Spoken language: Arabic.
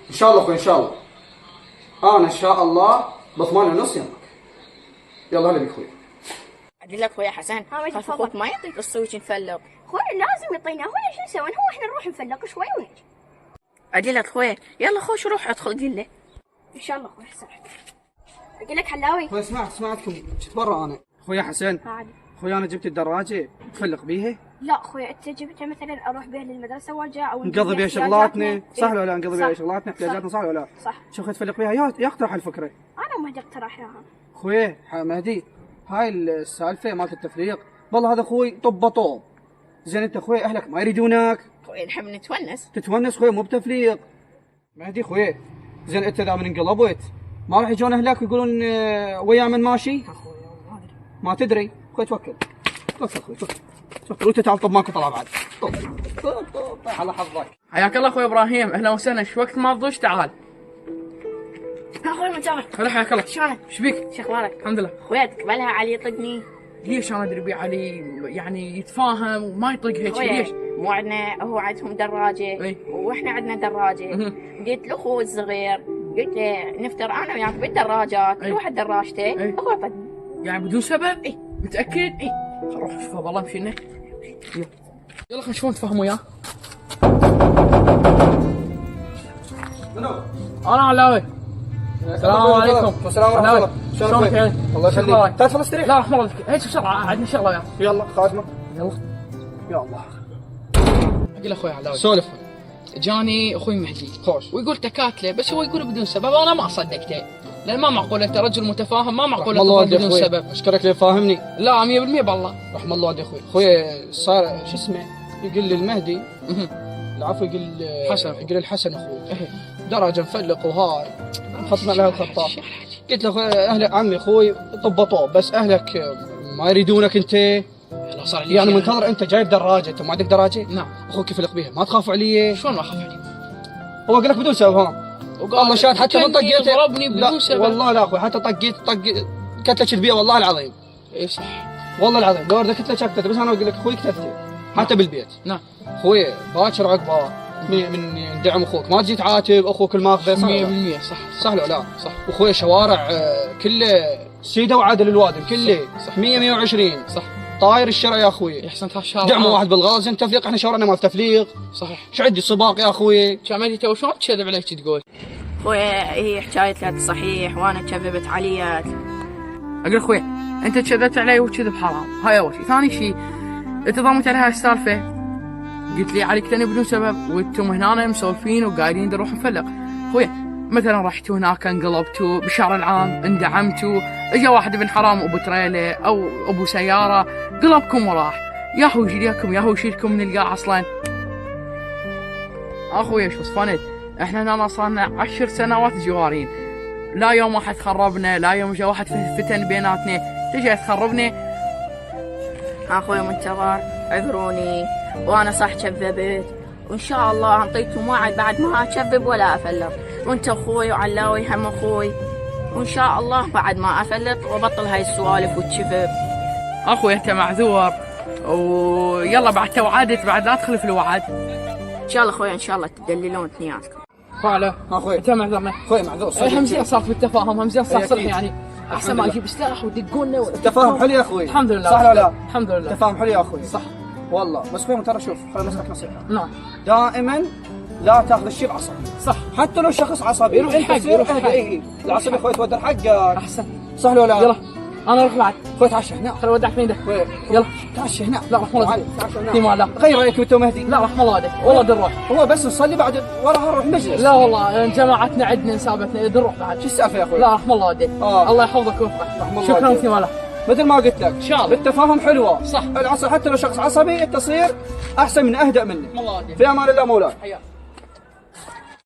ان شاء الله اخوي ان شاء الله. انا ان شاء الله ب8:30 يمك. يلا هلا بك اخوي. اقول لك خويا حسن، خاف اخوك ما يعطيك الصوت نفلق. خويا لازم يعطينا، هو شو نسوي؟ هو احنا نروح نفلق شوي ونجي. اقول لك خويا يلا خوش روح ادخل قل له. ان شاء الله خويا حسن. اقول لك حلاوي. اخوي سمعتكم كنت برا انا. اخويا حسن. عادي. اخوي انا جبت الدراجه تفلق بيها؟ لا خويا انت جبتها مثلا اروح بها للمدرسه وارجع او نقضي بها شغلاتنا، صح ولا لا؟ نقضي بها صح. شغلاتنا احتياجاتنا، صح ولا لا؟ صح. شو اخوي تفلق بيها يا اقترح الفكره. انا ومهدي اقترح اياها. اخوي مهدي هاي السالفه مالت التفليق والله هذا اخوي طب طوب. زين انت اخوي اهلك ما يريدونك. خويا نحب نتونس. تتونس اخوي مو بتفليق. مهدي اخوي زين انت اذا من انقلبت ما راح يجون اهلك ويقولون ويا من ماشي؟ ما تدري اخوي توكل اخوي توكل وانت تعال طب ماكو طلع بعد. طب على حظك. حياك الله اخوي ابراهيم، اهلا وسهلا. شو وقت ما تضوج تعال. اخوي مجاور. هلا حياك الله. شلونك؟ ايش بيك؟ شو اخبارك؟ الحمد لله. خويا تقبلها علي يطقني؟ ليش انا ادري بي علي يعني يتفاهم وما يطق هيك ليش؟ مو عندنا هو عندهم دراجه اي. واحنا عندنا دراجه. قلت له اخوه الصغير قلت له نفتر انا وياك بالدراجات كل واحد دراجته هو طقني. يعني بدون سبب؟ اي. متاكد؟ اي. روح شوفها والله مشينا. يلا خلينا نشوف نتفاهم وياه. منو؟ انا علاوي. السلام عليكم. السلام ورحمه الله. شلونك يا الله يخليك. تعال خلص استريح. لا رحمة الله بك. هيك بسرعة عندنا شغلة وياك. يلا خاتمه. يلا. يا الله. اقول اخوي علاوي. سولف. جاني اخوي مهدي خوش. ويقول تكاتله، بس هو يقول بدون سبب. انا ما صدقته لان ما معقول انت رجل متفاهم، ما معقول الله تقول بدون سبب. اشكرك لي فاهمني. لا 100% بالله. رحم الله والدي اخوي. اخوي صار شو اسمه يقول لي المهدي العفو يقول حسن. يقول الحسن اخوي درجه مفلق وهاي خطنا لها الخطاب. قلت له اخوي اهل عمي اخوي طب طوب بس اهلك ما يريدونك انت. لا صار لي يعني من كثر انت جايب دراجه انت ما عندك دراجه؟ نعم. اخوك يفلق بيها ما تخاف علي؟ شلون ما اخاف عليك؟ هو قال لك بدون سبب ها؟ والله شاد حتى من طقيته ضربني بدون سبب. والله لا اخوي حتى طقيت كتلة بيها والله العظيم. اي صح والله العظيم لو اردك كتلة كتلة بس انا اقول لك اخوي كتلته حتى بالبيت. نعم. اخوي باكر عقبه من دعم اخوك ما تجي تعاتب اخوك الماخذه. 100% صح. صح ولا لا؟ صح. واخوي شوارع كله سيده وعادل الوادم كله صح. 100 120 صح. طاير الشرع يا اخوي. احسنت هالشارع. دعم واحد بالغاز انت تفليق احنا شوارعنا مال تفليق. صحيح. ايش عندي سباق يا اخوي؟ كان تو شلون تكذب عليك تقول؟ خويا هي حكايتك صحيح وانا كذبت عليك. اقول اخوي انت كذبت علي وكذب حرام، هاي اول شيء. ثاني شيء انت ضامنت على هاي السالفه قلت لي عليك تاني بدون سبب وانتم هنا مسولفين وقاعدين نروح نفلق. اخويا مثلا رحتوا هناك انقلبتوا بالشارع العام اندعمتوا، اجا واحد ابن حرام ابو تريله او ابو سياره قلبكم وراح، يا هو يجيكم يا هو يشيلكم من القاع اصلا. اخويا شو صفنت؟ احنا هنا صارنا 10 سنوات جوارين، لا يوم واحد خربنا، لا يوم جا واحد فتن بيناتنا، تجي تخربنا. اخوي منتظر اعذروني وانا صح كذبت، وان شاء الله انطيتكم وعد بعد ما اكذب ولا افلط، وانت اخوي وعلاوي هم اخوي، وان شاء الله بعد ما افلط وابطل هاي السوالف والكذب. اخوي انت معذور ويلا بعد توعدت بعد لا تخلف الوعد. ان شاء الله اخوي ان شاء الله تدللون اثنيناتكم. فعلا اخوي انت معذرنا. اخوي معذور هم زين صارت بالتفاهم، هم زين صار صلح أكيد. يعني احسن ما اجيب سلاح ويدقونا تفاهم حلو يا اخوي. الحمد لله. صح ولا لا؟ الحمد لله. تفاهم حلو يا اخوي. صح والله بس اخوي ترى شوف خليني اسالك نصيحه. نعم. دائما لا تاخذ الشيء بعصبي. صح. حتى لو شخص عصبي يروح الحق، يروح الحق. اي العصبي اخوي تودر حقك. احسن. صح ولا لا؟ يلا انا اروح بعد. اخوي تعشى هنا. خل اودعك فين ده. يلا تعشى هنا. لا رحم الله في ما لا. غير رايك انت ومهدي. لا رحم الله عليك والله نروح. هو بس نصلي بعد وراها نروح مجلس. لا والله جماعتنا عندنا نسابتنا نروح بعد. شو السالفه يا اخوي؟ لا رحم الله عليك. الله يحفظك ويوفقك. شكرا عليك. في ماله. مثل ما قلت لك ان شاء الله التفاهم حلوه. صح. العصر حتى لو شخص عصبي انت تصير احسن من اهدأ منه. رحم الله عليك. في امان الله مولاي. حياك.